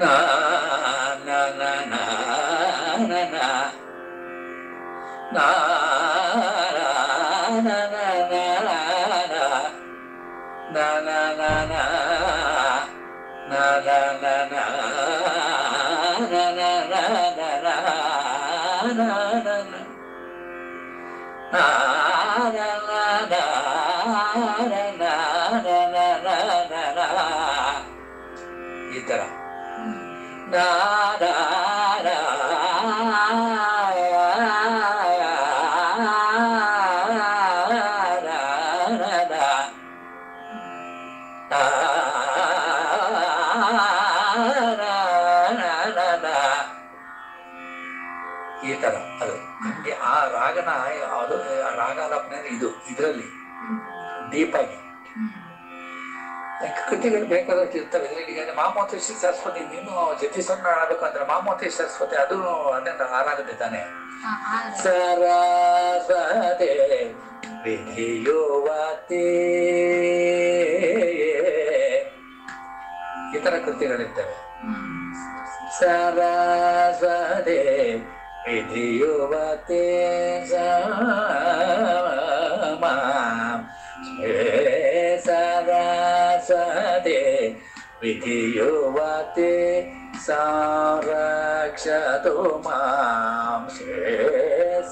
na na na na na na na na ಈ ತರ ಈ ತರ ಅದು ಹಂಗೆ ಆ ರಾಗನ ಅದು ರಾಗಾಲಾಪನೆ ಇದರಲ್ಲಿ ಡೀಪ್ ಆಗಿ ಕೃತಿಗಳು ಬೇಕಾದಷ್ಟು ಇರ್ತವೆ. ಈಗ ಮಾಮೋತೇಶಿ ಸರಸ್ವತಿ, ನೀನು ಜತಿಸನ್ನ ಆಡಬೇಕಂದ್ರೆ ಮಾಮೋತೇಶಿ ಸರಸ್ವತಿ ಅದು ಅದನ್ನ ಆರಾಗದೆ ತಾನೆ. ಸರಸ್ವತಿ ವಿಧಿಯುವತಿ ಈ ತರ ಕೃತಿಗಳಿರ್ತವೆ. ಸರಸ್ವತಿ ವಿಧಿಯುವತಿ ಸರಸ್ವತಿ ವಿಧಿಯುವತಿ ಸಂರಕ್ಷತು ಮಾಂ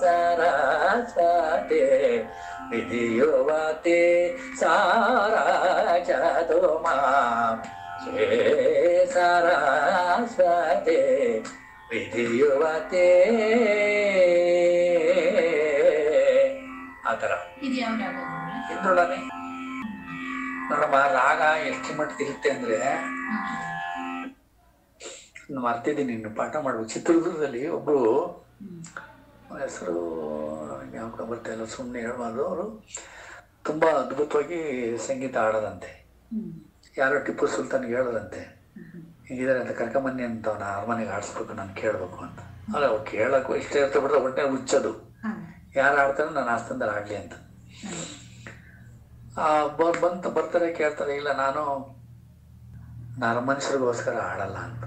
ಸರಸ್ವತಿ ವಿಧಿಯುವತಿ ಸಂರಕ್ಷತು ಮಾಂ ಸರಸ್ವತಿ ವಿಧಿಯುವತಿ ಆ ಥರ ಇದ್ರೊಳನೆ ನೋಡಮ್ಮ. ರಾಗ ಎಷ್ಟು ಮಟ್ಟಿಗೆ ಇರುತ್ತೆ ಅಂದ್ರೆ ಮರ್ತಿದ್ದೀನಿ, ಇನ್ನು ಪಾಠ ಮಾಡ್ಬೇಕು. ಚಿತ್ರದುರ್ಗದಲ್ಲಿ ಒಬ್ರು ಹೆಸರು ಯಾವಾಗ ಬರ್ತಾ ಇಲ್ಲ, ಸುಮ್ಮನೆ ಹೇಳ್ಬಾರ್ದು. ಅವರು ತುಂಬಾ ಅದ್ಭುತವಾಗಿ ಸಂಗೀತ ಆಡೋದಂತೆ. ಯಾರೋ ಟಿಪ್ಪು ಸುಲ್ತಾನ್ಗೆ ಹೇಳೋದಂತೆ, ಹಿಂಗಿದ್ದಾರೆ ಅಂತ ಕರ್ಕೊಂಬನ್ನಿ ಅಂತ ಅವನ ಅರಮನೆಗೆ ಆಡಿಸ್ಬೇಕು, ನಾನು ಕೇಳಬೇಕು ಅಂತ. ಅಲ್ಲ ಅವ್ರು ಕೇಳೋಕ್ಕೂ ಇಷ್ಟ ಇರ್ತಾ ಬಿಡ್ರೆ ಹೊಟ್ಟೆ ಹುಚ್ಚದು, ಯಾರು ಆಡ್ತಾರೆ ನಾನು ಆಸ್ತಂದಲ್ಲಿ ಆಡಲಿ ಅಂತ. ಬರ್ತಾರೆ ಕೇಳ್ತಾರೆ, ಇಲ್ಲ ನಾನು ನರಮನುಷ್ಯರಿಗೋಸ್ಕರ ಆಡಲ್ಲ ಅಂತ,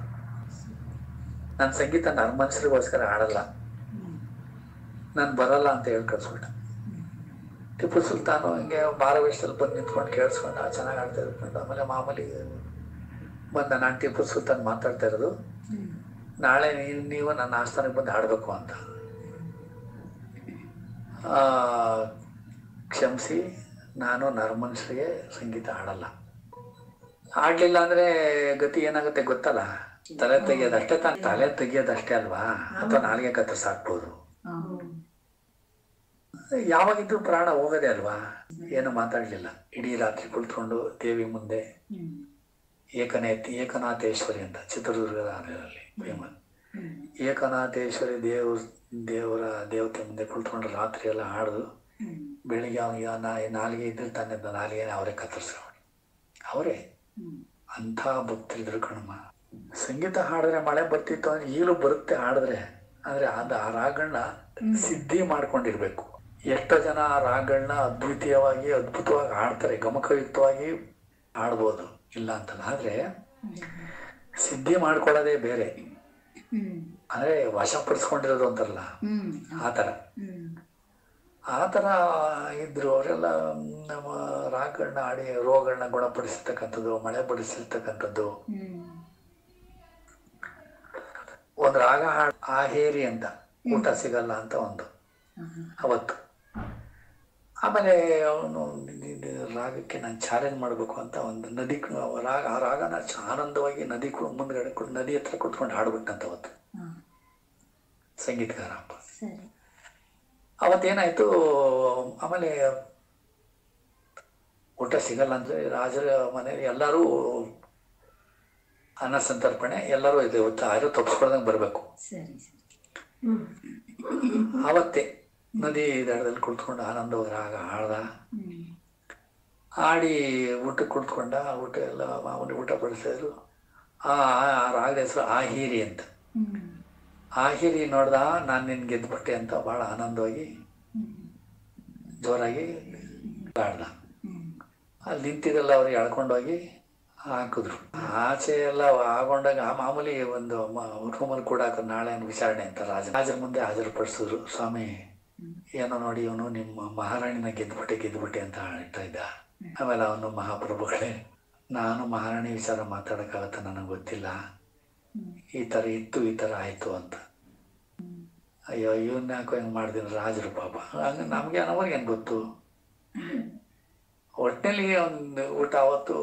ನನ್ನ ಸಂಗೀತ ನರಮನುಷ್ಯರಿಗೋಸ್ಕರ ಆಡಲ್ಲ, ನಾನು ಬರಲ್ಲ ಅಂತ ಹೇಳಿ ಕಳ್ಸ್ಬಿಟ್ಟ. ಟಿಪ್ಪು ಸುಲ್ತಾನು ಹಿಂಗೆ ಭಾರವೇಶದಲ್ಲಿ ಬಂದು ನಿಂತ್ಕೊಂಡು ಕೇಳಿಸ್ಕೊಂಡು ಚೆನ್ನಾಗಿ ಆಡ್ತಾ ಇದ್ಕೊಂಡು ಆಮೇಲೆ ಮಾಮೂಲಿ ಬಂದ, ನಾನು ಟಿಪ್ಪು ಸುಲ್ತಾನ್ ಮಾತಾಡ್ತಾ ಇರೋದು, ನಾಳೆ ನೀವು ನನ್ನ ಆಸ್ಥಾನಕ್ಕೆ ಬಂದು ಆಡಬೇಕು ಅಂತ. ಕ್ಷಮಿಸಿ, ನಾನು ನರಮನುಷ್ಯರಿಗೆ ಸಂಗೀತ ಆಡಲ್ಲ. ಆಡ್ಲಿಲ್ಲ ಅಂದ್ರೆ ಗತಿ ಏನಾಗುತ್ತೆ ಗೊತ್ತಲ್ಲ, ತಲೆ ತೆಗಿಯೋದಷ್ಟೇ. ತಾನು ತಲೆ ತೆಗಿಯೋದಷ್ಟೇ ಅಲ್ವಾ, ಅಥವಾ ನಾಲಿಗೆ ಕತ್ತರಿಸಾಕ್ಬೋದು. ಯಾವಾಗಿದ್ರು ಪ್ರಾಣ ಹೋಗೋದೇ ಅಲ್ವಾ. ಏನು ಮಾತಾಡ್ಲಿಲ್ಲ, ಇಡೀ ರಾತ್ರಿ ಕುಳಿತುಕೊಂಡು ದೇವಿ ಮುಂದೆ ಏಕನಾಥೇಶ್ವರಿ ಅಂತ ಚಿತ್ರದುರ್ಗದ ಆನೆಯಲ್ಲಿ ಫೇಮಸ್. ಏಕನಾಥೇಶ್ವರಿ ದೇವರ ದೇವತೆ ಮುಂದೆ ಕುಳಿತುಕೊಂಡು ರಾತ್ರಿ ಎಲ್ಲ ಹಾಡ್ದು ಬೆಳಿಗ್ಗೆ ಅವನಿಗೆ ನಾಲಿಗೆ ಇದ್ರೆ ತಾನೆ ನಾಲಿಗೆನೇ ಅವರೇ ಕತ್ತರಿಸ್ಕೊಂಡು ಅವರೇ ಅಂಥ ಭಕ್ತರಿದ್ರು ಕಣಮ್ಮ. ಸಂಗೀತ ಹಾಡಿದ್ರೆ ಮಳೆ ಬರ್ತಿತ್ತು ಅಂದ್ರೆ ಈಗಲೂ ಬರುತ್ತೆ ಹಾಡಿದ್ರೆ, ಅಂದ್ರೆ ಅದು ಆ ರಾಗಗಳನ್ನ ಸಿದ್ಧಿ ಮಾಡ್ಕೊಂಡಿರ್ಬೇಕು. ಎಷ್ಟೋ ಜನ ಆ ರಾಗಗಳನ್ನ ಅದ್ಭುತವಾಗಿ ಹಾಡ್ತಾರೆ, ಗಮಕಯುಕ್ತವಾಗಿ ಹಾಡ್ಬೋದು, ಇಲ್ಲ ಅಂತಲ್ಲ. ಆದ್ರೆ ಸಿದ್ಧಿ ಮಾಡ್ಕೊಳ್ಳೋದೇ ಬೇರೆ, ಅಂದ್ರೆ ವಶಪಡಿಸ್ಕೊಂಡಿರೋದು ಅಂತಾರಲ್ಲ ಆ ಥರ ಇದ್ರು ಅವರೆಲ್ಲ. ನಮ್ಮ ರಾಗಗಳನ್ನ ಆಡಿ ರೋಗಗಳನ್ನ ಗುಣಪಡಿಸಿರ್ತಕ್ಕಂಥದ್ದು, ಮಳೆ ಪಡಿಸಿರ್ತಕ್ಕಂಥದ್ದು. ಒಂದು ರಾಗ ಹಾಡು ಆಹೇರಿ ಅಂತ, ಊಟ ಸಿಗಲ್ಲ ಅಂತ ಒಂದು ಅವತ್ತು. ಆಮೇಲೆ ಅವನು ರಾಗಕ್ಕೆ ನಾನು ಚಾಲೆಂಜ್ ಮಾಡಬೇಕು ಅಂತ ಒಂದು ನದಿ ರಾಗ, ಆ ರಾಗನ ಆನಂದವಾಗಿ ನದಿ ಮುಂದ್ಗಡೆ ನದಿ ಹತ್ರ ಕುತ್ಕೊಂಡು ಹಾಡ್ಬಿಟ್ಟಂತ ಅವತ್ತು ಸಂಗೀತಗಾರ ಅಪ್ಪ. ಅವತ್ತೇನಾಯ್ತು, ಆಮೇಲೆ ಊಟ ಸಿಗಲ್ಲ ಅಂದ್ರೆ ರಾಜರ ಮನೆಯಲ್ಲಿ ಎಲ್ಲರೂ ಅನ್ನ ಸಂತರ್ಪಣೆ ಎಲ್ಲರೂ ಇದೆ, ಯಾರು ತಪ್ಪಿಸ್ಕೊಳ್ದಂಗೆ ಬರಬೇಕು. ಅವತ್ತೇ ನದಿ ದಡದಲ್ಲಿ ಕುಳಿತುಕೊಂಡು ಆನಂದವಾಗಿ ರಾಗ ಹಾಡ್ದ. ಹಾಡಿ ಊಟಕ್ಕೆ ಕುಳಿತುಕೊಂಡ. ಊಟ ಎಲ್ಲ ಮಾಮೂಲಿ ಊಟ ಬಡಿಸಿದ್ರು. ಆ ರಾಗದ ಹೆಸರು ಆಹೀರಿ ಅಂತ. ಆಹಿರಿ ನೋಡ್ದ, ನಾನು ನಿನ್ ಗೆದ್ಬಿಟ್ಟೆ ಅಂತ ಬಹಳ ಆನಂದವಾಗಿ ಜೋರಾಗಿ ಆಡ್ದ. ಅಲ್ಲಿ ನಿಂತಿದ್ದೆಲ್ಲ ಅವ್ರಿಗೆ ಎಳ್ಕೊಂಡೋಗಿ ಹಾಕಿದ್ರು. ಆಚೆ ಎಲ್ಲ ಆಗೊಂಡಾಗ ಮಾಮೂಲಿ ಒಂದು ರೂಮಲ್ಲಿ ಕೂಡ ನಾಳೆ ವಿಚಾರಣೆ ಅಂತ ರಾಜರ ಮುಂದೆ ಹಾಜರುಪಡಿಸಿದ್ರು. ಸ್ವಾಮಿ ಏನೋ ನೋಡಿ ಇವನು ನಿಮ್ಮ ಮಹಾರಾಣಿನ ಗೆದ್ಬಿಟ್ಟೆ ಅಂತ ಹೇಳ್ತಾ ಇದ್ದ. ಆಮೇಲೆ ಅವನು ಮಹಾಪ್ರಭುಗಳೇ, ನಾನು ಮಹಾರಾಣಿ ವಿಚಾರ ಮಾತಾಡೋಕ್ಕಾಗತ್ತೆ, ನನಗೆ ಗೊತ್ತಿಲ್ಲ, ಈ ಥರ ಇತ್ತು, ಈ ಥರ ಆಯಿತು ಅಂತ. ಅಯ್ಯೋ ಇವನ್ನ ಯಾಕೋ ಹೆಂಗೆ ಮಾಡ್ತೀನಿ ರಾಜರು ಪಾಪ. ಹಂಗೆ ನಮಗೆ ನಮಗೇನು ಗೊತ್ತು. ಒಟ್ಟಿನಲ್ಲಿ ಒಂದು ಊಟ ಅವತ್ತು